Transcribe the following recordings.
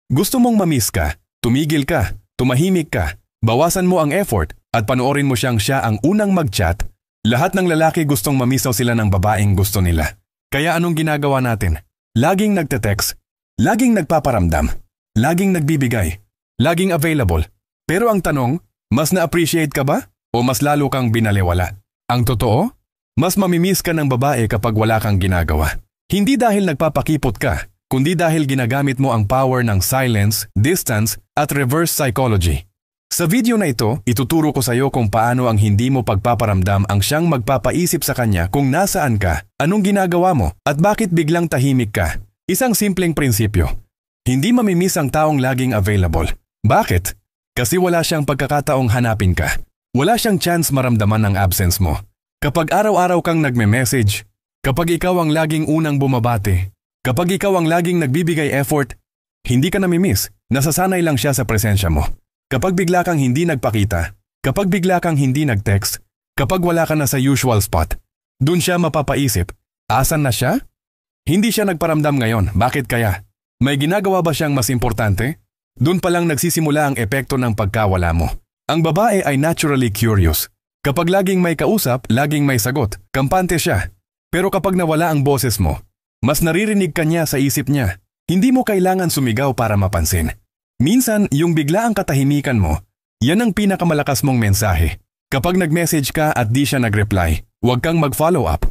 Gusto mong mamiss ka, tumigil ka, tumahimik ka, bawasan mo ang effort at panoorin mo siya ang unang mag-chat. Lahat ng lalaki gustong mamiss sila ng babaeng gusto nila. Kaya anong ginagawa natin? Laging nagte-text, laging nagpaparamdam, laging nagbibigay, laging available. Pero ang tanong, mas na-appreciate ka ba o mas lalo kang binaliwala? Ang totoo, mas mamimiss ka ng babae kapag wala kang ginagawa. Hindi dahil nagpapakipot ka, kundi dahil ginagamit mo ang power ng silence, distance at reverse psychology. Sa video na ito, ituturo ko sa iyo kung paano ang hindi mo pagpaparamdam ang siyang magpapaisip sa kanya kung nasaan ka, anong ginagawa mo, at bakit biglang tahimik ka. Isang simpleng prinsipyo. Hindi mamimiss ang taong laging available. Bakit? Kasi wala siyang pagkakataong hanapin ka. Wala siyang chance maramdaman ang absence mo. Kapag araw-araw kang nagme-message, kapag ikaw ang laging unang bumabati, kapag ikaw ang laging nagbibigay effort, hindi ka namimiss, nasasanay lang siya sa presensya mo. Kapag bigla kang hindi nagpakita, kapag bigla kang hindi nag-text, kapag wala ka na sa usual spot, dun siya mapapaisip, asan na siya? Hindi siya nagparamdam ngayon, bakit kaya? May ginagawa ba siyang mas importante? Dun pa lang nagsisimula ang epekto ng pagkawala mo. Ang babae ay naturally curious. Kapag laging may kausap, laging may sagot, kampante siya. Pero kapag nawala ang boses mo, mas naririnig ka niya sa isip niya. Hindi mo kailangan sumigaw para mapansin. Minsan, yung biglaang katahimikan mo, yan ang pinakamalakas mong mensahe. Kapag nag-message ka at di siya nag-reply, huwag kang mag-follow up.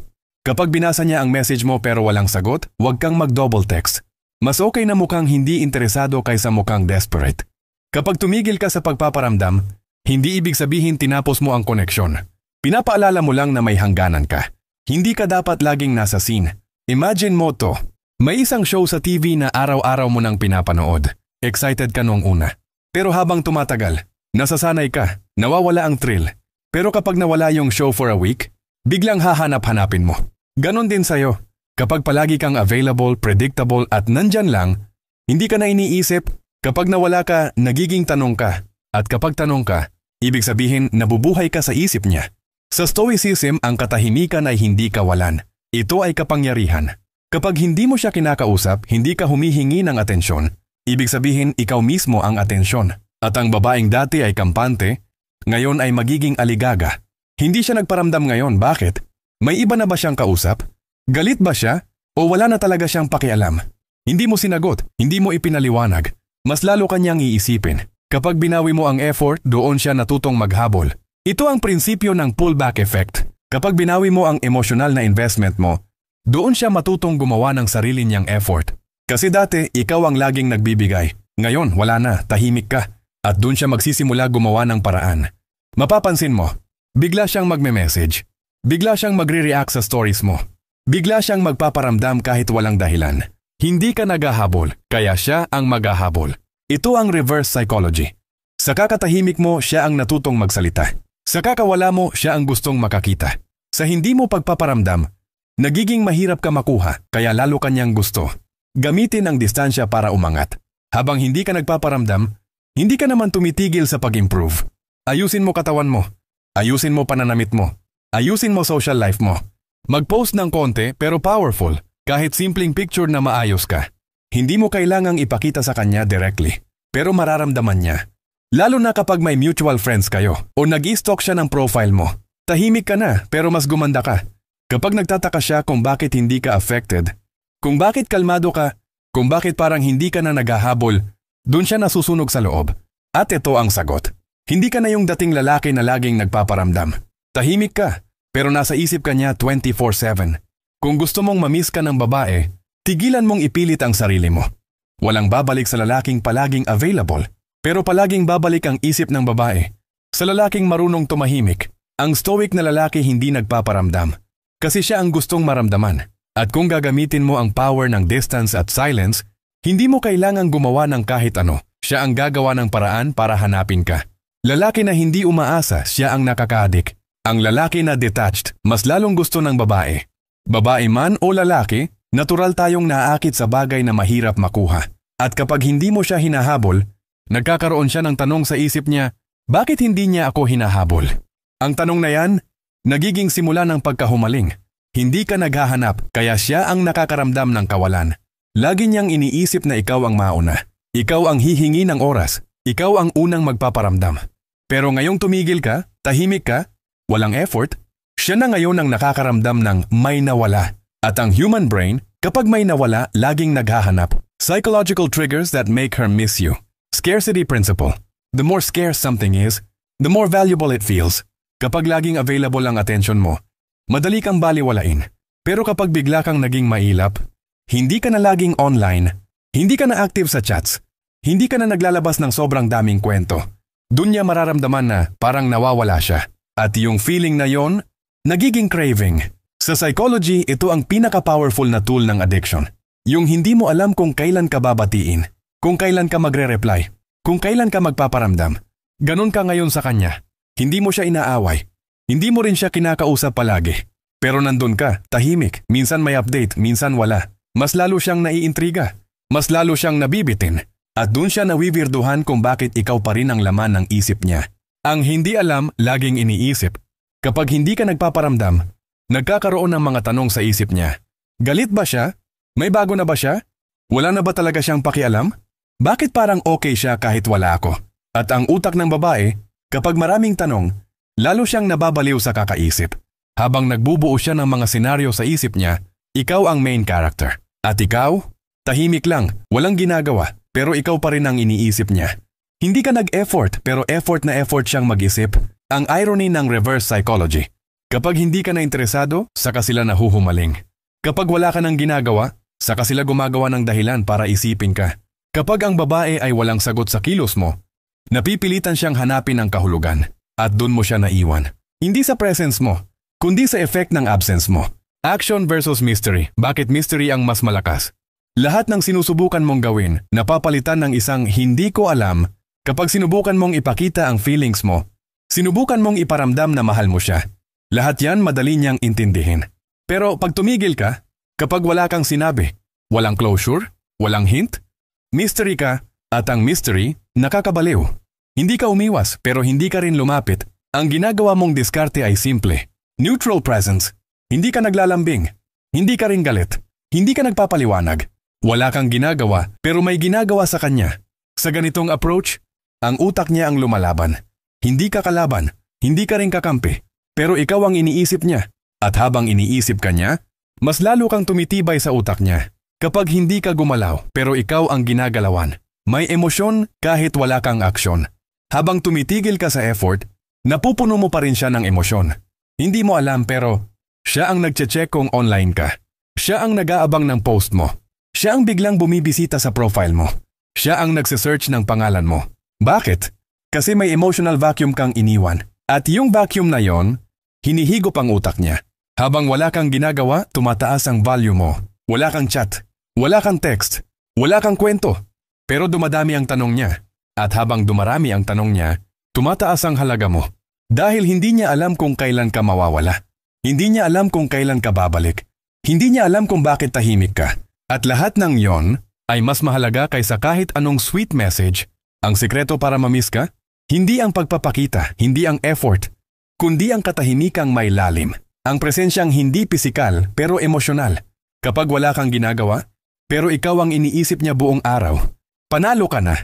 Kapag binasa niya ang message mo pero walang sagot, huwag kang mag-double text. Mas okay na mukhang hindi interesado kaysa mukhang desperate. Kapag tumigil ka sa pagpaparamdam, hindi ibig sabihin tinapos mo ang koneksyon. Pinapaalala mo lang na may hangganan ka. Hindi ka dapat laging nasa scene. Imagine mo to. May isang show sa TV na araw-araw mo nang pinapanood. Excited ka noong una. Pero habang tumatagal, nasasanay ka, nawawala ang thrill. Pero kapag nawala yung show for a week, biglang hahanap-hanapin mo. Ganon din sa'yo. Kapag palagi kang available, predictable at nandyan lang, hindi ka na iniisip. Kapag nawala ka, nagiging tanong ka. At kapag tanong ka, ibig sabihin nabubuhay ka sa isip niya. Sa Stoicism, ang katahimikan ay hindi kawalan. Ito ay kapangyarihan. Kapag hindi mo siya kinakausap, hindi ka humihingi ng atensyon. Ibig sabihin, ikaw mismo ang atensyon. At ang babaeng dati ay kampante, ngayon ay magiging aligaga. Hindi siya nagparamdam ngayon, bakit? May iba na ba siyang kausap? Galit ba siya? O wala na talaga siyang pakialam? Hindi mo sinagot, hindi mo ipinaliwanag. Mas lalo kanyang iisipin. Kapag binawi mo ang effort, doon siya natutong maghabol. Ito ang prinsipyo ng pullback effect. Kapag binawi mo ang emosyonal na investment mo, doon siya matutong gumawa ng sarili niyang effort. Kasi dati, ikaw ang laging nagbibigay. Ngayon, wala na, tahimik ka. At doon siya magsisimula gumawa ng paraan. Mapapansin mo, bigla siyang magme-message. Bigla siyang magre-react sa stories mo. Bigla siyang magpaparamdam kahit walang dahilan. Hindi ka naghahabol, kaya siya ang maghahabol. Ito ang reverse psychology. Sa kakatahimik mo, siya ang natutong magsalita. Sa kakawala mo, siya ang gustong makakita. Sa hindi mo pagpaparamdam, nagiging mahirap ka makuha, kaya lalo kanyang gusto. Gamitin ang distansya para umangat. Habang hindi ka nagpaparamdam, hindi ka naman tumitigil sa pag-improve. Ayusin mo katawan mo. Ayusin mo pananamit mo. Ayusin mo social life mo. Mag-post ng konti pero powerful, kahit simpleng picture na maayos ka. Hindi mo kailangang ipakita sa kanya directly, pero mararamdaman niya. Lalo na kapag may mutual friends kayo o nag-i-stalk siya ng profile mo. Tahimik ka na pero mas gumanda ka. Kapag nagtataka siya kung bakit hindi ka affected, kung bakit kalmado ka, kung bakit parang hindi ka na naghahabol, doon siya nasusunog sa loob. At ito ang sagot. Hindi ka na yung dating lalaki na laging nagpaparamdam. Tahimik ka, pero nasa isip ka niya 24/7. Kung gusto mong mamiss ka ng babae, tigilan mong ipilit ang sarili mo. Walang babalik sa lalaking palaging available, pero palaging babalik ang isip ng babae. Sa lalaking marunong tumahimik, ang stoic na lalaki hindi nagpaparamdam. Kasi siya ang gustong maramdaman. At kung gagamitin mo ang power ng distance at silence, hindi mo kailangang gumawa ng kahit ano. Siya ang gagawa ng paraan para hanapin ka. Lalaki na hindi umaasa, siya ang nakakaadik. Ang lalaki na detached, mas lalong gusto ng babae. Babae man o lalaki, natural tayong naaakit sa bagay na mahirap makuha. At kapag hindi mo siya hinahabol, nagkakaroon siya ng tanong sa isip niya, bakit hindi niya ako hinahabol? Ang tanong na yan, nagiging simula ng pagkahumaling. Hindi ka naghahanap, kaya siya ang nakakaramdam ng kawalan. Lagi niyang iniisip na ikaw ang mauna. Ikaw ang hihingi ng oras. Ikaw ang unang magpaparamdam. Pero ngayong tumigil ka, tahimik ka, walang effort, siya na ngayon ang nakakaramdam ng may nawala. At ang human brain, kapag may nawala, laging naghahanap. Psychological triggers that make her miss you. Scarcity principle. The more scarce something is, the more valuable it feels. Kapag laging available ang attention mo, madali kang baliwalain. Pero kapag bigla kang naging mailap, hindi ka na laging online, hindi ka na active sa chats, hindi ka na naglalabas ng sobrang daming kwento, dun niya mararamdaman na parang nawawala siya. At yung feeling na yon, nagiging craving. Sa psychology, ito ang pinaka-powerful na tool ng addiction. Yung hindi mo alam kung kailan ka babatiin, kung kailan ka magre-reply, kung kailan ka magpaparamdam. Ganon ka ngayon sa kanya. Hindi mo siya inaaway. Hindi mo rin siya kinakausap palagi. Pero nandun ka, tahimik, minsan may update, minsan wala. Mas lalo siyang naiintriga. Mas lalo siyang nabibitin. At dun siya nawiwirduhan kung bakit ikaw pa rin ang laman ng isip niya. Ang hindi alam, laging iniisip. Kapag hindi ka nagpaparamdam, nagkakaroon ng mga tanong sa isip niya. Galit ba siya? May bago na ba siya? Wala na ba talaga siyang pakialam? Bakit parang okay siya kahit wala ako? At ang utak ng babae, kapag maraming tanong, lalo siyang nababaliw sa kakaisip. Habang nagbubuo siya ng mga senaryo sa isip niya, ikaw ang main character. At ikaw, tahimik lang, walang ginagawa. Pero ikaw pa rin ang iniisip niya. Hindi ka nag-effort pero effort na effort siyang mag-isip. Ang irony ng reverse psychology. Kapag hindi ka na interesado, saka sila nahuhumaling. Kapag wala ka ng ginagawa, saka sila gumagawa ng dahilan para isipin ka. Kapag ang babae ay walang sagot sa kilos mo, napipilitan siyang hanapin ang kahulugan. At dun mo siya naiwan. Hindi sa presence mo, kundi sa effect ng absence mo. Action versus mystery. Bakit mystery ang mas malakas? Lahat ng sinusubukan mong gawin, napapalitan ng isang hindi ko alam. Kapag sinubukan mong ipakita ang feelings mo, sinubukan mong iparamdam na mahal mo siya. Lahat yan madali niyang intindihin. Pero pag tumigil ka, kapag wala kang sinabi, walang closure, walang hint, mystery ka, at ang mystery, nakakabaliw. Hindi ka umiwas pero hindi ka rin lumapit. Ang ginagawa mong diskarte ay simple. Neutral presence. Hindi ka naglalambing. Hindi ka rin galit. Hindi ka nagpapaliwanag. Wala kang ginagawa pero may ginagawa sa kanya. Sa ganitong approach, ang utak niya ang lumalaban. Hindi ka kalaban, hindi ka rin kakampi, pero ikaw ang iniisip niya. At habang iniisip ka niya, mas lalo kang tumitibay sa utak niya. Kapag hindi ka gumalaw pero ikaw ang ginagalawan, may emosyon kahit wala kang aksyon. Habang tumitigil ka sa effort, napupuno mo pa rin siya ng emosyon. Hindi mo alam pero siya ang nagche-check kung online ka. Siya ang nag-aabang ng post mo. Siya ang biglang bumibisita sa profile mo. Siya ang nagse-search ng pangalan mo. Bakit? Kasi may emotional vacuum kang iniwan. At yung vacuum na yon, hinihigop ang utak niya. Habang wala kang ginagawa, tumataas ang value mo. Wala kang chat. Wala kang text. Wala kang kwento. Pero dumadami ang tanong niya. At habang dumarami ang tanong niya, tumataas ang halaga mo. Dahil hindi niya alam kung kailan ka mawawala. Hindi niya alam kung kailan ka babalik. Hindi niya alam kung bakit tahimik ka. At lahat ng yon ay mas mahalaga kaysa kahit anong sweet message. Ang sikreto para mamiss ka, hindi ang pagpapakita, hindi ang effort, kundi ang katahimikang may lalim. Ang presensyang hindi pisikal pero emosyonal. Kapag wala kang ginagawa, pero ikaw ang iniisip niya buong araw, panalo ka na.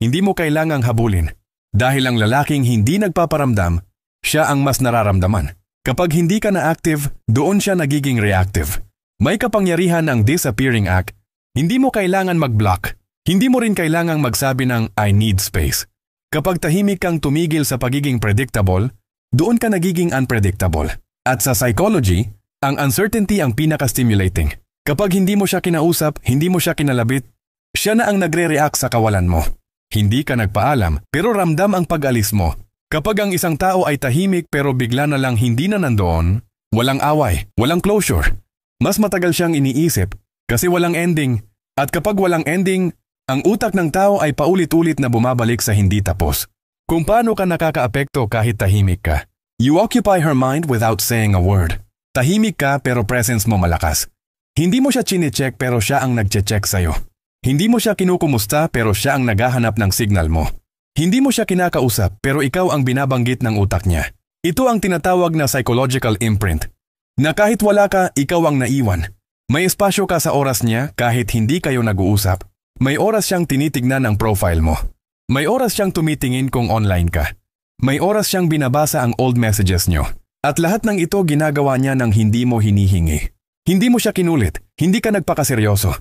Hindi mo kailangang habulin. Dahil ang lalaking hindi nagpaparamdam, siya ang mas nararamdaman. Kapag hindi ka na active, doon siya nagiging reactive. May kapangyarihan ang disappearing act. Hindi mo kailangan mag-block. Hindi mo rin kailangang magsabi ng I need space. Kapag tahimik kang tumigil sa pagiging predictable, doon ka nagiging unpredictable. At sa psychology, ang uncertainty ang pinaka-stimulating. Kapag hindi mo siya kinausap, hindi mo siya kinalabit, siya na ang nagre-react sa kawalan mo. Hindi ka nagpaalam pero ramdam ang pag-alis mo. Kapag ang isang tao ay tahimik pero bigla na lang hindi na nandoon, walang away, walang closure. Mas matagal siyang iniisip kasi walang ending. At kapag walang ending, ang utak ng tao ay paulit-ulit na bumabalik sa hindi tapos. Kung paano ka nakakaapekto kahit tahimik ka. You occupy her mind without saying a word. Tahimik ka pero presence mo malakas. Hindi mo siya chine-check pero siya ang nagche-check sa'yo. Hindi mo siya kinukumusta pero siya ang naghahanap ng signal mo. Hindi mo siya kinakausap pero ikaw ang binabanggit ng utak niya. Ito ang tinatawag na psychological imprint. Na kahit wala ka, ikaw ang naiwan. May espasyo ka sa oras niya kahit hindi kayo nag-uusap. May oras siyang tinitignan ang profile mo. May oras siyang tumitingin kung online ka. May oras siyang binabasa ang old messages nyo. At lahat ng ito ginagawa niya nang hindi mo hinihingi. Hindi mo siya kinulit, hindi ka nagpakaseryoso.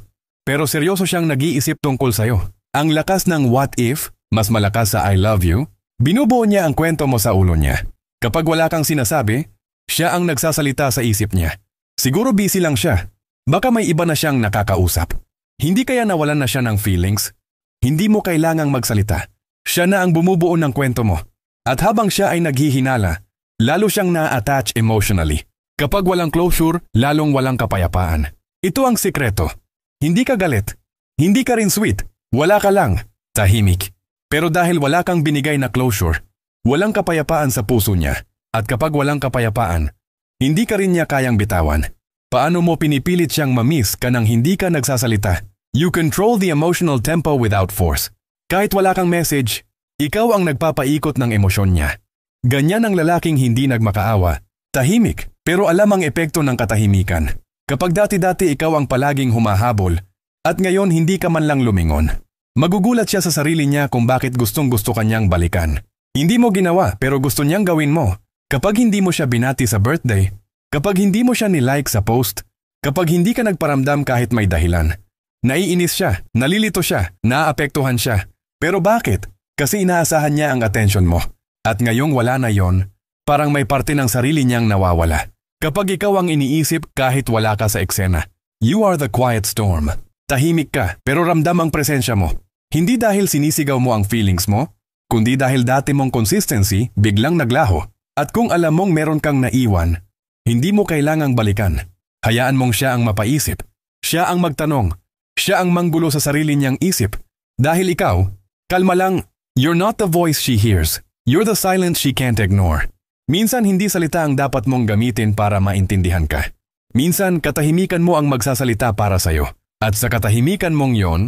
Pero seryoso siyang nag-iisip tungkol sa'yo. Ang lakas ng what if, mas malakas sa I love you, binubuo niya ang kwento mo sa ulo niya. Kapag wala kang sinasabi, siya ang nagsasalita sa isip niya. Siguro busy lang siya. Baka may iba na siyang nakakausap. Hindi kaya nawalan na siya ng feelings? Hindi mo kailangang magsalita. Siya na ang bumubuo ng kwento mo. At habang siya ay naghihinala, lalo siyang na-attach emotionally. Kapag walang closure, lalong walang kapayapaan. Ito ang sikreto. Hindi ka galit. Hindi ka rin sweet. Wala ka lang. Tahimik. Pero dahil wala kang binigay na closure, walang kapayapaan sa puso niya. At kapag walang kapayapaan, hindi ka rin niya kayang bitawan. Paano mo pinipilit siyang mamiss ka nang hindi ka nagsasalita? You control the emotional tempo without force. Kahit wala kang message, ikaw ang nagpapaikot ng emosyon niya. Ganyan ang lalaking hindi nagmakaawa. Tahimik, pero alam ang epekto ng katahimikan. Kapag dati-dati ikaw ang palaging humahabol, at ngayon hindi ka man lang lumingon. Magugulat siya sa sarili niya kung bakit gustong-gusto kanyang balikan. Hindi mo ginawa pero gusto niyang gawin mo. Kapag hindi mo siya binati sa birthday, kapag hindi mo siya nilike sa post, kapag hindi ka nagparamdam kahit may dahilan. Naiinis siya, nalilito siya, naapektuhan siya. Pero bakit? Kasi inaasahan niya ang atensyon mo. At ngayong wala na yon, parang may parte ng sarili niyang nawawala. Kapag ikaw ang iniisip kahit wala ka sa eksena, you are the quiet storm. Tahimik ka pero ramdam ang presensya mo. Hindi dahil sinisigaw mo ang feelings mo, kundi dahil dati mong consistency biglang naglaho. At kung alam mong meron kang naiwan, hindi mo kailangang balikan. Hayaan mong siya ang mapaisip. Siya ang magtanong. Siya ang manggulo sa sarili niyang isip. Dahil ikaw, kalma lang, you're not the voice she hears. You're the silence she can't ignore. Minsan hindi salita ang dapat mong gamitin para maintindihan ka. Minsan katahimikan mo ang magsasalita para sa'yo. At sa katahimikan mong yon,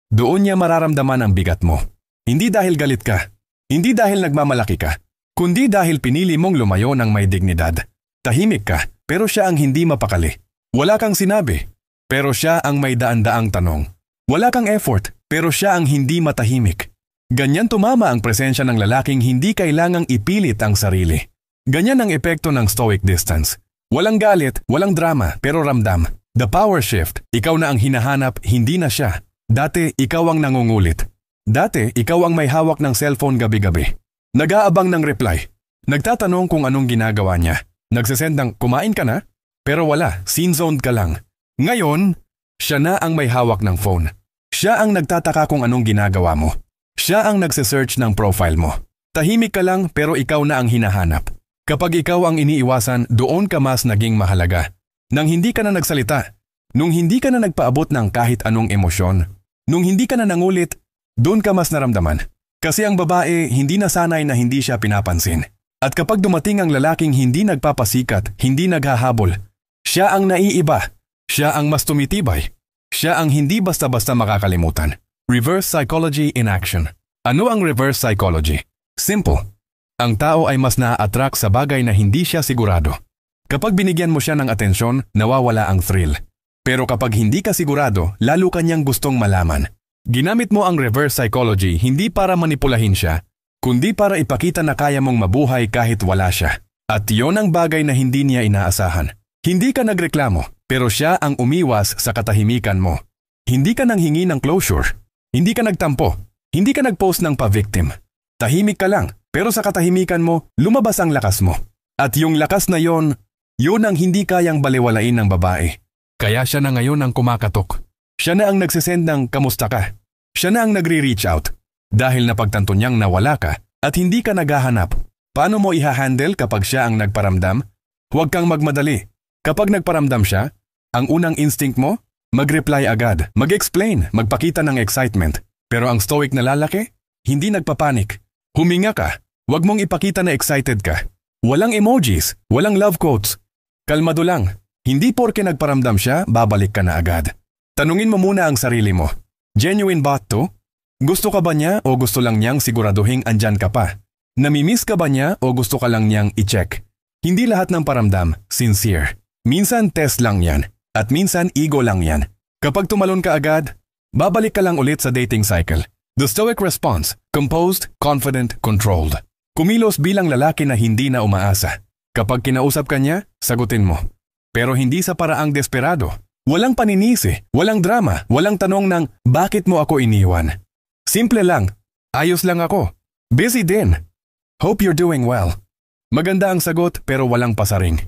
doon niya mararamdaman ang bigat mo. Hindi dahil galit ka. Hindi dahil nagmamalaki ka. Kundi dahil pinili mong lumayo ng may dignidad. Tahimik ka, pero siya ang hindi mapakali. Wala kang sinabi, pero siya ang may daan-daang tanong. Wala kang effort, pero siya ang hindi matahimik. Ganyan tumama ang presensya ng lalaking hindi kailangang ipilit ang sarili. Ganyan ang epekto ng stoic distance. Walang galit, walang drama, pero ramdam. The power shift, ikaw na ang hinahanap, hindi na siya. Dati, ikaw ang nangungulit. Dati, ikaw ang may hawak ng cellphone gabi-gabi. Nag-aabang ng reply. Nagtatanong kung anong ginagawa niya. Nagsasend ng kumain ka na? Pero wala, scene-zoned ka lang. Ngayon, siya na ang may hawak ng phone. Siya ang nagtataka kung anong ginagawa mo. Siya ang nagse-search ng profile mo. Tahimik ka lang pero ikaw na ang hinahanap. Kapag ikaw ang iniiwasan, doon ka mas naging mahalaga. Nang hindi ka na nagsalita, nung hindi ka na nagpaabot ng kahit anong emosyon, nung hindi ka na nangulit, doon ka mas naramdaman. Kasi ang babae hindi nasanay na hindi siya pinapansin. At kapag dumating ang lalaking hindi nagpapasikat, hindi naghahabol, siya ang naiiba, siya ang mas tumitibay, siya ang hindi basta-basta makakalimutan. Reverse psychology in action. Ano ang reverse psychology? Simple. Ang tao ay mas na-attract sa bagay na hindi siya sigurado. Kapag binigyan mo siya ng atensyon, nawawala ang thrill. Pero kapag hindi ka sigurado, lalo kanyang gustong malaman. Ginamit mo ang reverse psychology hindi para manipulahin siya, kundi para ipakita na kaya mong mabuhay kahit wala siya. At yon ang bagay na hindi niya inaasahan. Hindi ka nagreklamo, pero siya ang umiwas sa katahimikan mo. Hindi ka nanghingi ng closure. Hindi ka nagtampo. Hindi ka nagpost ng pa-victim. Tahimik ka lang, pero sa katahimikan mo, lumabas ang lakas mo. At yung lakas na yon ang hindi kayang baliwalain ng babae. Kaya siya na ngayon ang kumakatok. Siya na ang nagsisend ng kamusta ka. Siya na ang nagre-reach out. Dahil napagtanto niyang nawala ka at hindi ka naghahanap. Paano mo ihahandle kapag siya ang nagparamdam? Huwag kang magmadali. Kapag nagparamdam siya, ang unang instinct mo, mag-reply agad, mag-explain, magpakita ng excitement. Pero ang stoic na lalaki, hindi nagpapanik. Huminga ka. Huwag mong ipakita na excited ka. Walang emojis, walang love quotes. Kalmado lang. Hindi porke nagparamdam siya, babalik ka na agad. Tanungin mo muna ang sarili mo. Genuine ba to? Gusto ka ba niya o gusto lang niyang siguraduhin andyan ka pa? Namimiss ka ba niya o gusto ka lang niyang i-check? Hindi lahat ng paramdam, sincere. Minsan test lang yan, at minsan ego lang yan. Kapag tumalon ka agad, babalik ka lang ulit sa dating cycle. The Stoic response, composed, confident, controlled. Kumilos bilang lalaki na hindi na umaasa. Kapag kinausap ka niya, sagutin mo. Pero hindi sa paraang desperado. Walang paninisi, walang drama, walang tanong ng bakit mo ako iniwan. Simple lang, ayos lang ako. Busy din. Hope you're doing well. Maganda ang sagot pero walang pasaring.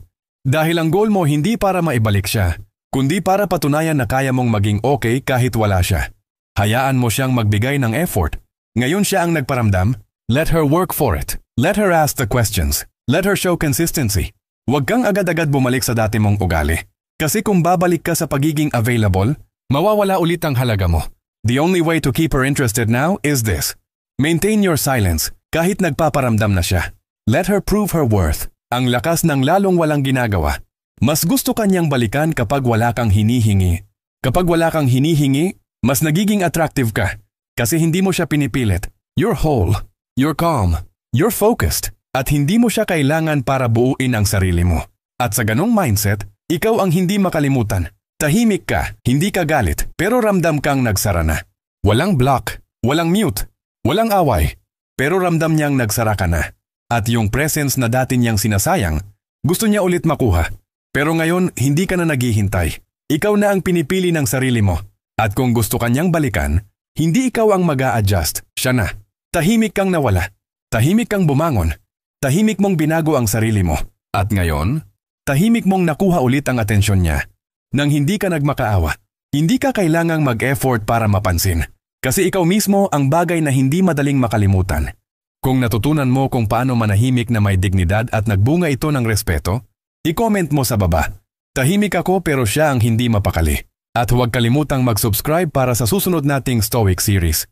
Dahil ang goal mo hindi para maibalik siya, kundi para patunayan na kaya mong maging okay kahit wala siya. Hayaan mo siyang magbigay ng effort. Ngayon siya ang nagparamdam, let her work for it. Let her ask the questions. Let her show consistency. Huwag kang agad-agad bumalik sa dati mong ugali. Kasi kung babalik ka sa pagiging available, mawawala ulit ang halaga mo. The only way to keep her interested now is this. Maintain your silence kahit nagpaparamdam na siya. Let her prove her worth. Ang lakas ng lalong walang ginagawa. Mas gusto kanyang balikan kapag wala kang hinihingi. Kapag wala kang hinihingi, mas nagiging attractive ka. Kasi hindi mo siya pinipilit. You're whole. You're calm. You're focused. At hindi mo siya kailangan para buuin ang sarili mo. At sa ganong mindset, ikaw ang hindi makalimutan. Tahimik ka, hindi ka galit, pero ramdam kang nagsara na. Walang block, walang mute, walang away, pero ramdam niyang nagsara ka na. At yung presence na dati niyang sinasayang, gusto niya ulit makuha. Pero ngayon, hindi ka na naghihintay. Ikaw na ang pinipili ng sarili mo. At kung gusto kanyang balikan, hindi ikaw ang mag-a-adjust, siya na. Tahimik kang nawala. Tahimik kang bumangon. Tahimik mong binago ang sarili mo. At ngayon, tahimik mong nakuha ulit ang atensyon niya. Nang hindi ka nagmakaawa, hindi ka kailangang mag-effort para mapansin. Kasi ikaw mismo ang bagay na hindi madaling makalimutan. Kung natutunan mo kung paano manahimik na may dignidad at nagbunga ito ng respeto, i-comment mo sa baba. Tahimik ako pero siya ang hindi mapakali. At huwag kalimutang mag-subscribe para sa susunod nating Stoic series.